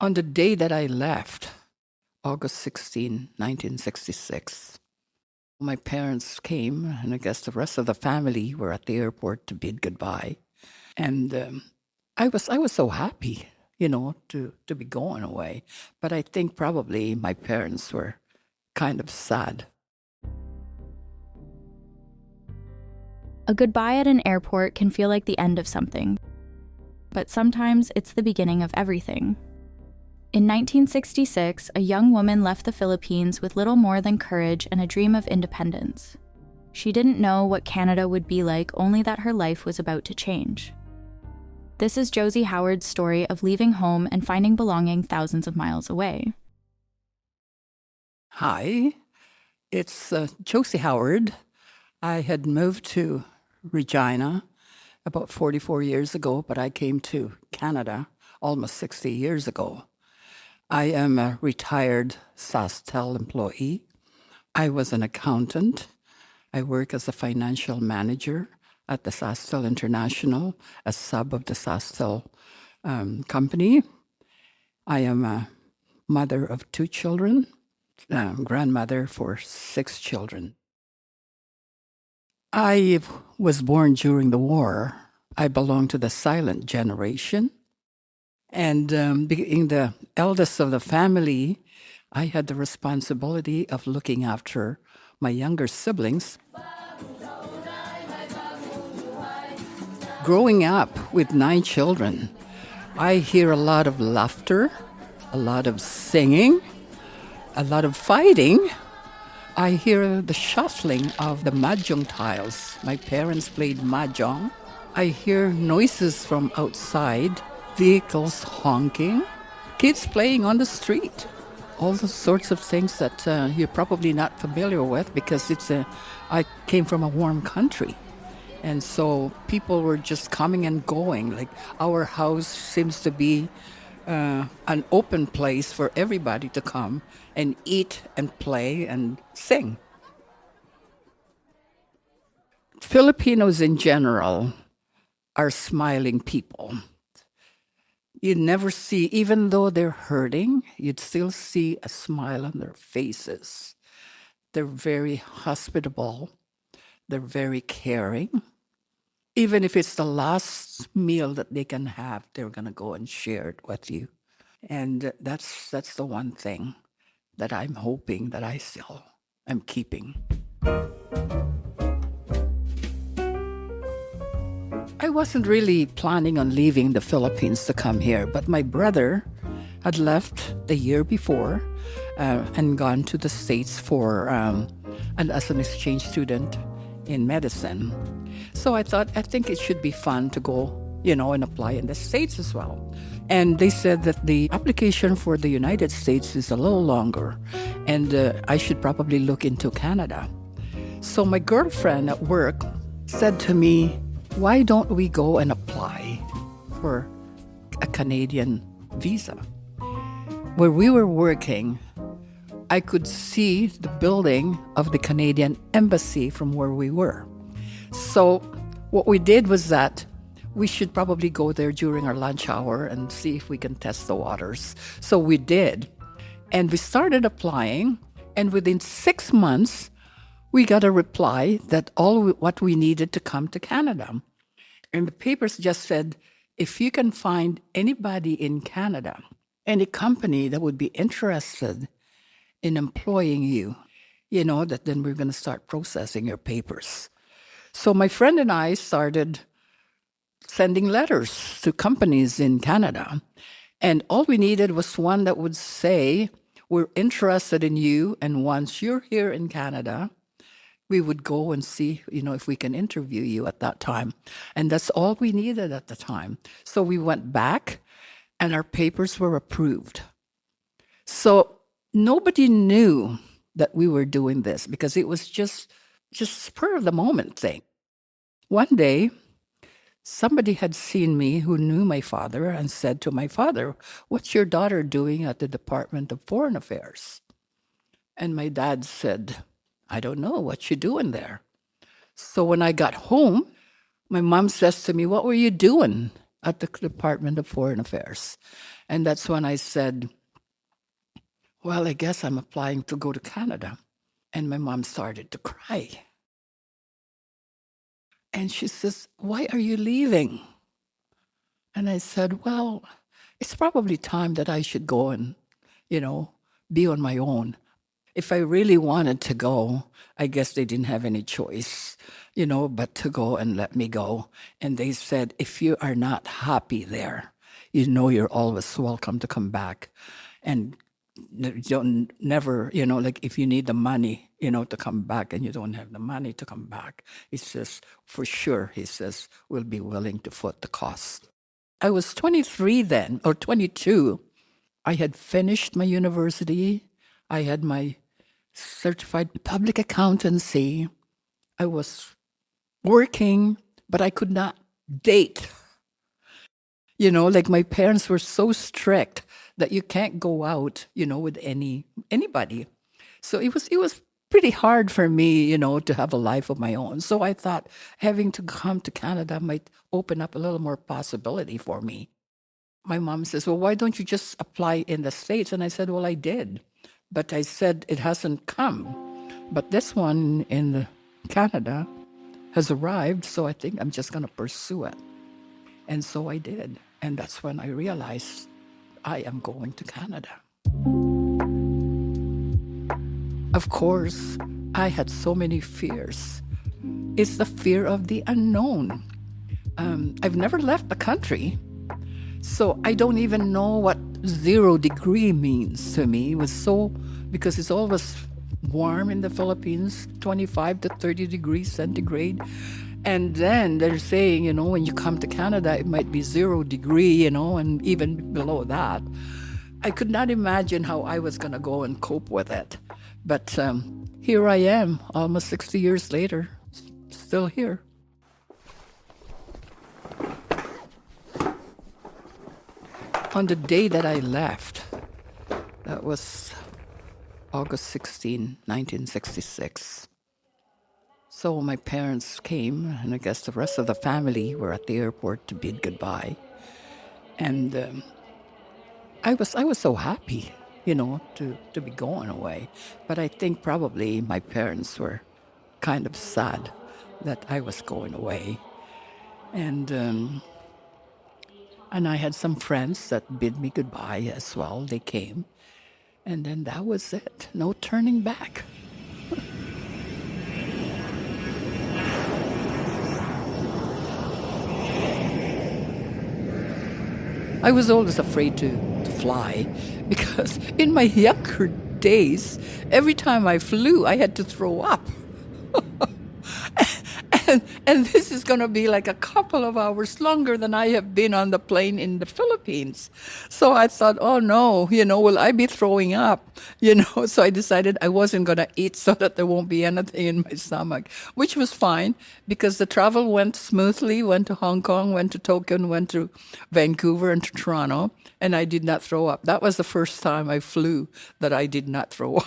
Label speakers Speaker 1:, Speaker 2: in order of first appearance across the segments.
Speaker 1: On the day that I left, August 16, 1966, my parents came, and I guess the rest of the family were at the airport to bid goodbye. And I was so happy, to be going away. But I think probably my parents were kind of sad.
Speaker 2: A goodbye at an airport can feel like the end of something, but sometimes it's the beginning of everything. In 1966, a young woman left the Philippines with little more than courage and a dream of independence. She didn't know what Canada would be like, only that her life was about to change. This is Josie Howard's story of leaving home and finding belonging thousands of miles away.
Speaker 1: Hi, it's Josie Howard. I had moved to Regina about 44 years ago, but I came to Canada almost 60 years ago. I am a retired SaskTel employee. I was an accountant. I work as a financial manager at the SaskTel International, a sub of the SaskTel company. I am a mother of 2 children, grandmother for 6 children. I was born during the war. I belong to the silent generation. And being the eldest of the family, I had the responsibility of looking after my younger siblings. Growing up with 9 children, I hear a lot of laughter, a lot of singing, a lot of fighting. I hear the shuffling of the mahjong tiles. My parents played mahjong. I hear noises from outside, vehicles honking, kids playing on the street. All the sorts of things that you're probably not familiar with because I came from a warm country. And so people were just coming and going. Like our house seems to be an open place for everybody to come and eat and play and sing. Filipinos in general are smiling people. You never see, even though they're hurting, you'd still see a smile on their faces. They're very hospitable. They're very caring. Even if it's the last meal that they can have, they're going to go and share it with you. And that's the one thing that I'm hoping that I still am keeping. I wasn't really planning on leaving the Philippines to come here, but my brother had left the year before and gone to the States as an exchange student in medicine. So I think it should be fun to go, and apply in the States as well. And they said that the application for the United States is a little longer, and I should probably look into Canada. So my girlfriend at work said to me, why don't we go and apply for a Canadian visa? Where we were working, I could see the building of the Canadian embassy from where we were. So what we did was that we should probably go there during our lunch hour and see if we can test the waters. So we did. And we started applying, and within 6 months, we got a reply that what we needed to come to Canada. And the papers just said, if you can find anybody in Canada, any company that would be interested in employing you, that then we're going to start processing your papers. So my friend and I started sending letters to companies in Canada. And all we needed was one that would say, we're interested in you, and once you're here in Canada, we would go and see, if we can interview you at that time. And that's all we needed at the time. So we went back, and our papers were approved. So nobody knew that we were doing this because it was just spur of the moment thing. One day, somebody had seen me who knew my father and said to my father, what's your daughter doing at the Department of Foreign Affairs? And my dad said, I don't know, what you doing there? So when I got home, my mom says to me, what were you doing at the Department of Foreign Affairs? And that's when I said, well, I guess I'm applying to go to Canada. And my mom started to cry. And she says, why are you leaving? And I said, well, it's probably time that I should go and, be on my own. If I really wanted to go, I guess they didn't have any choice, but to go and let me go. And they said, if you are not happy there, you're always welcome to come back. And don't never, like if you need the money, to come back and you don't have the money to come back, he says, for sure, he says, we'll be willing to foot the cost. I was 23 then, or 22. I had finished my university. I had my certified public accountancy. I was working, but I could not date. Like my parents were so strict that you can't go out, with anybody. So it was pretty hard for me, to have a life of my own. So I thought having to come to Canada might open up a little more possibility for me. My mom says, well, why don't you just apply in the States? And I said, well, I did. But I said, it hasn't come. But this one in Canada has arrived, so I think I'm just going to pursue it. And so I did. And that's when I realized I am going to Canada. Of course, I had so many fears. It's the fear of the unknown. I've never left the country. So I don't even know what 0 degree means to me. It was because it's always warm in the Philippines, 25 to 30 degrees centigrade. And then they're saying, when you come to Canada, it might be 0 degree, and even below that. I could not imagine how I was going to go and cope with it. But here I am, almost 60 years later, still here. On the day that I left, that was August 16, 1966. So my parents came, and I guess the rest of the family were at the airport to bid goodbye. And I was so happy, to be going away. But I think probably my parents were kind of sad that I was going away. And I had some friends that bid me goodbye as well. They came. And then that was it. No turning back. I was always afraid to fly because in my younger days, every time I flew, I had to throw up. And this is going to be like a couple of hours longer than I have been on the plane in the Philippines. So I thought, oh no, will I be throwing up? So I decided I wasn't going to eat so that there won't be anything in my stomach, which was fine because the travel went smoothly, went to Hong Kong, went to Tokyo, went to Vancouver and to Toronto, and I did not throw up. That was the first time I flew that I did not throw up.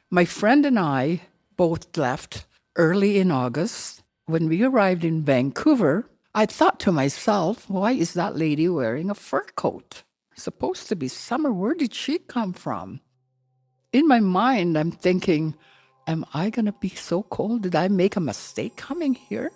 Speaker 1: My friend and I both left early in August. When we arrived in Vancouver, I thought to myself, why is that lady wearing a fur coat? Supposed to be summer. Where did she come from? In my mind, I'm thinking, am I going to be so cold? Did I make a mistake coming here?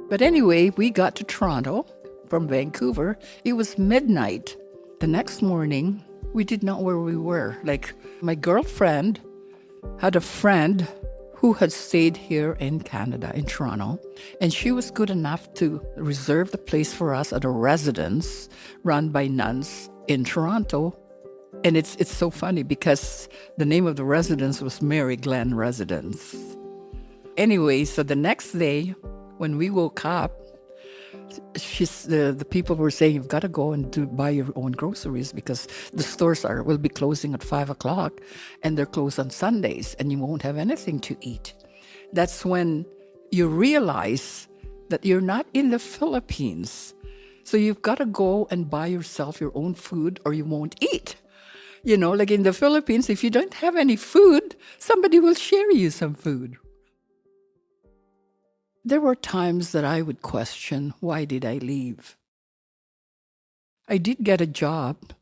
Speaker 1: But anyway, we got to Toronto from Vancouver. It was midnight. The next morning, we didn't know where we were. Like, my girlfriend had a friend who had stayed here in Canada, in Toronto, and she was good enough to reserve the place for us at a residence run by nuns in Toronto. And it's so funny because the name of the residence was Mary Glen Residence. Anyway, so the next day, when we woke up, the people were saying, you've got to go and buy your own groceries because the stores will be closing at 5 o'clock and they're closed on Sundays and you won't have anything to eat. That's when you realize that you're not in the Philippines. So you've got to go and buy yourself your own food or you won't eat. Like in the Philippines, if you don't have any food, somebody will share you some food. There were times that I would question, why did I leave? I did get a job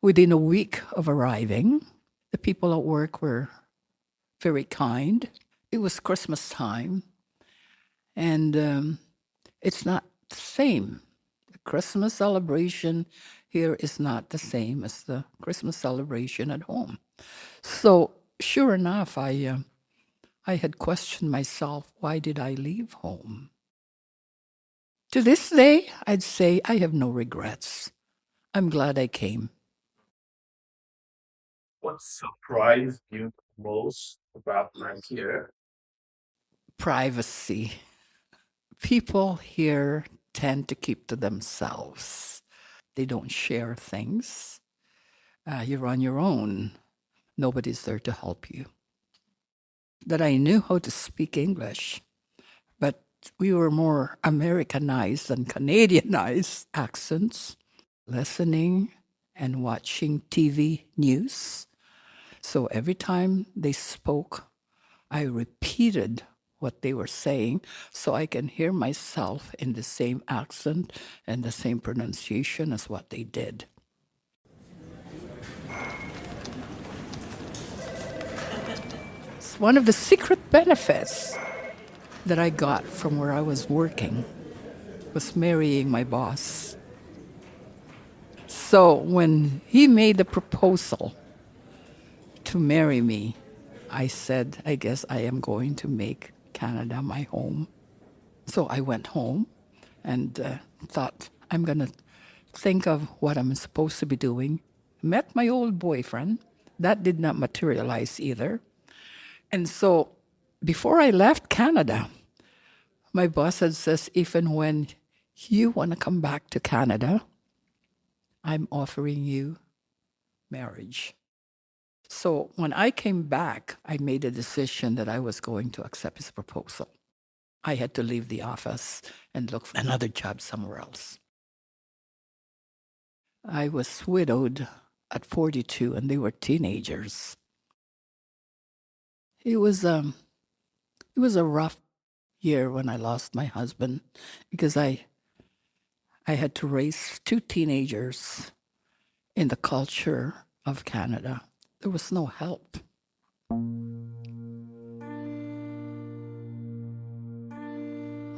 Speaker 1: within a week of arriving. The people at work were very kind. It was Christmas time, and it's not the same. The Christmas celebration here is not the same as the Christmas celebration at home. So, sure enough, I had questioned myself, why did I leave home? To this day, I'd say I have no regrets. I'm glad I came.
Speaker 3: What surprised you most about life here?
Speaker 1: Privacy. People here tend to keep to themselves. They don't share things. You're on your own. Nobody's there to help you. That I knew how to speak English, but we were more Americanized than Canadianized accents, listening and watching TV news. So every time they spoke, I repeated what they were saying so I can hear myself in the same accent and the same pronunciation as what they did. It's one of the secret benefits that I got from where I was working was marrying my boss. So when he made the proposal to marry me, I said, I guess I am going to make Canada my home. So I went home and thought, I'm going to think of what I'm supposed to be doing. Met my old boyfriend. That did not materialize either. And so before I left Canada, my boss had says, if and when you want to come back to Canada, I'm offering you marriage. So when I came back, I made a decision that I was going to accept his proposal. I had to leave the office and look for another job somewhere else. I was widowed at 42 and they were teenagers. It was a rough year when I lost my husband because I had to raise two teenagers in the culture of Canada. There was no help.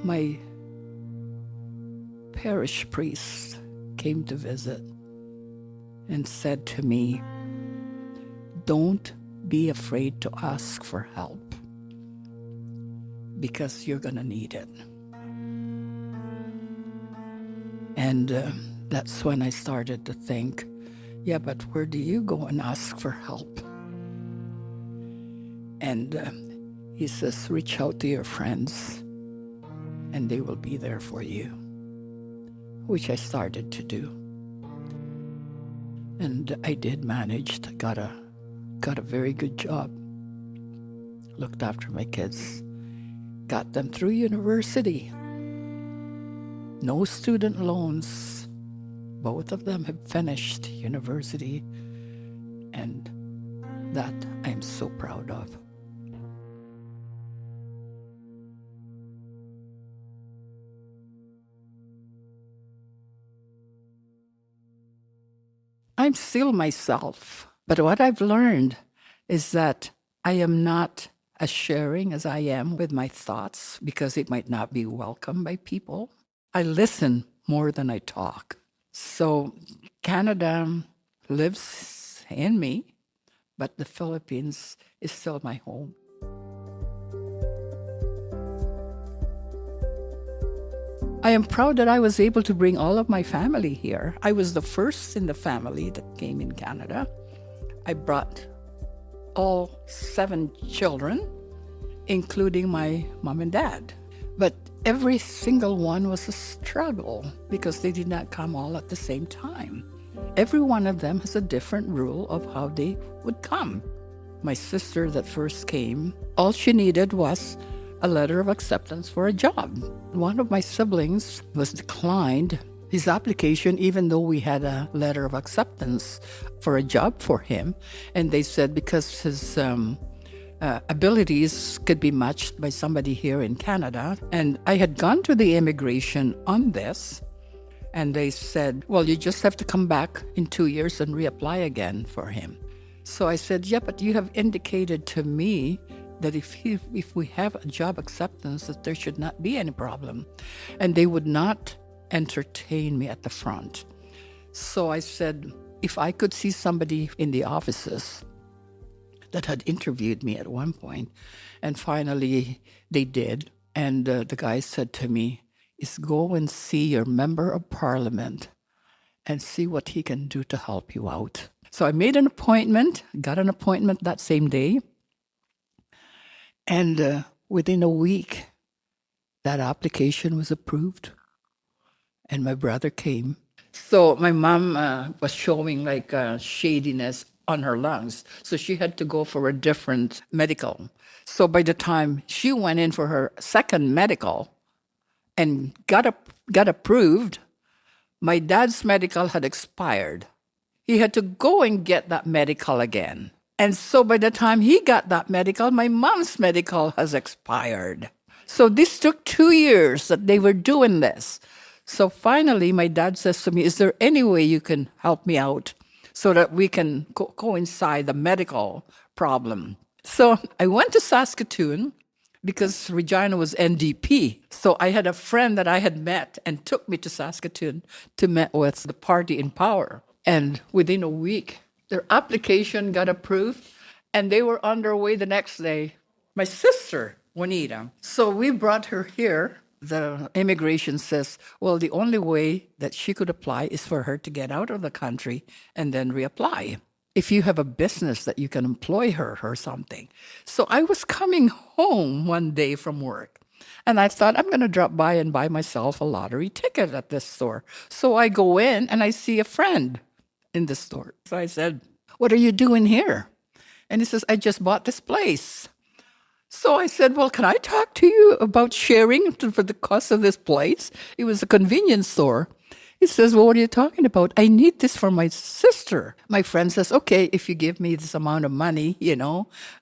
Speaker 1: My parish priest came to visit and said to me, don't be afraid to ask for help because you're going to need it. And that's when I started to think, yeah, but where do you go and ask for help? And he says, reach out to your friends and they will be there for you, which I started to do. And I did manage to got a very good job, looked after my kids, got them through university, no student loans. Both of them have finished university, and that I'm so proud of. I'm still myself, but what I've learned is that I am not as sharing as I am with my thoughts because it might not be welcomed by people. I listen more than I talk. So Canada lives in me, but the Philippines is still my home. I am proud that I was able to bring all of my family here. I was the first in the family that came in Canada. I brought all 7 children, including my mom and dad. But every single one was a struggle because they did not come all at the same time. Every one of them has a different rule of how they would come. My sister that first came, all she needed was a letter of acceptance for a job. One of my siblings was declined his application, even though we had a letter of acceptance for a job for him. And they said because his abilities could be matched by somebody here in Canada. And I had gone to the immigration on this, and they said, well, you just have to come back in 2 years and reapply again for him. So I said, yeah, but you have indicated to me that if we have a job acceptance, that there should not be any problem. And they would not entertain me at the front. So I said, if I could see somebody in the offices that had interviewed me at one point, and finally they did, and the guy said to me, is go and see your member of parliament and see what he can do to help you out. So I made an appointment, got an appointment that same day, and within a week, that application was approved, and my brother came. So my mom was showing like shadiness on her lungs, so she had to go for a different medical. So by the time she went in for her second medical and got approved, my dad's medical had expired. He had to go and get that medical again. And so by the time he got that medical, my mom's medical has expired. So this took 2 years that they were doing this. So finally, my dad says to me, is there any way you can help me out so that we can coincide the medical problem? So I went to Saskatoon because Regina was NDP. So I had a friend that I had met and took me to Saskatoon to meet with the party in power. And within a week, their application got approved, and they were on their way the next day. My sister, Juanita. So we brought her here. The immigration says, well, the only way that she could apply is for her to get out of the country and then reapply. If you have a business that you can employ her or something. So I was coming home one day from work, and I thought, I'm going to drop by and buy myself a lottery ticket at this store. So I go in, and I see a friend in the store. So I said, what are you doing here? And he says, I just bought this place. So I said, well, can I talk to you about sharing for the cost of this place? It was a convenience store. He says, well, what are you talking about? I need this for my sister. My friend says, okay, if you give me this amount of money,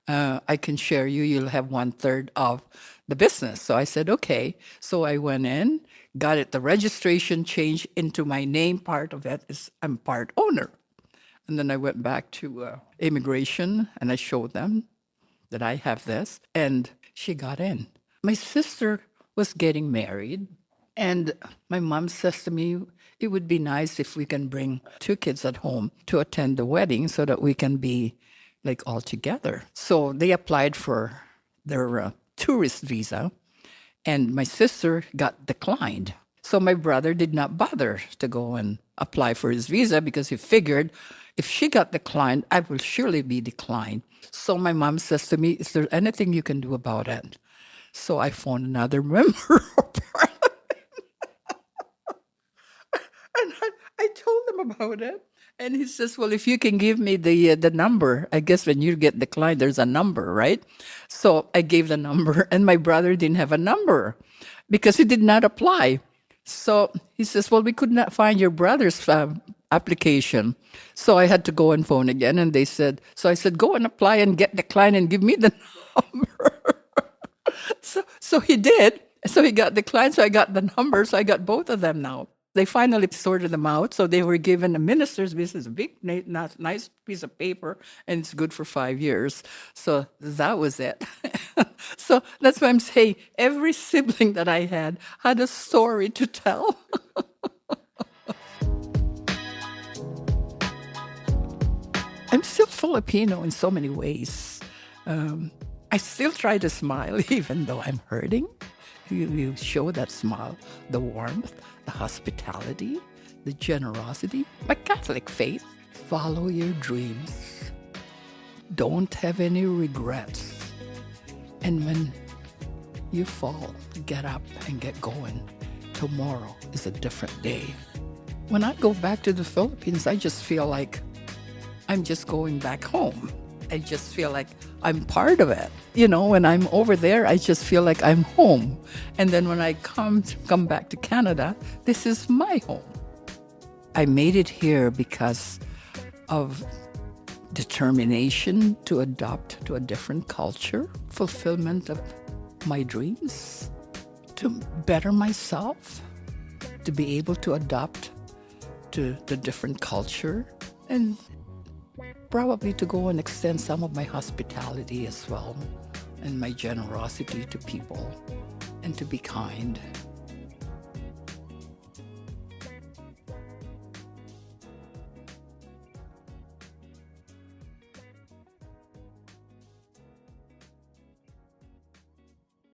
Speaker 1: I can share you. You'll have 1/3 of the business. So I said, okay. So I went in, got it. The registration changed into my name. Part of it is I'm part owner. And then I went back to immigration, and I showed them that I have this, and she got in. My sister was getting married, and my mom says to me, it would be nice if we can bring 2 kids at home to attend the wedding so that we can be like all together. So they applied for their tourist visa, and my sister got declined. So my brother did not bother to go and apply for his visa because he figured if she got declined, I will surely be declined. So my mom says to me, is there anything you can do about it? So I phoned another member of parliament. And I told him about it. And he says, well, if you can give me the number, I guess when you get declined, there's a number, right? So I gave the number, and my brother didn't have a number because he did not apply. So he says, well, we could not find your brother's application. So I had to go and phone again, and they said, so I said, go and apply and get declined and give me the number. So he did. So he got declined, so I got the number, so I got both of them now. They finally sorted them out, so they were given a minister's business, a big, nice piece of paper, and it's good for 5 years. So that was it. So that's why I'm saying every sibling that I had a story to tell. I'm still Filipino in so many ways. I still try to smile even though I'm hurting. You show that smile, the warmth, the hospitality, the generosity. My Catholic faith, follow your dreams. Don't have any regrets. And when you fall, get up and get going. Tomorrow is a different day. When I go back to the Philippines, I just feel like I'm just going back home. I just feel like I'm part of it. When I'm over there, I just feel like I'm home. And then when I come back to Canada, this is my home. I made it here because of determination to adapt to a different culture, fulfillment of my dreams, to better myself, to be able to adapt to the different culture, and probably to go and extend some of my hospitality as well, and my generosity to people, and to be kind.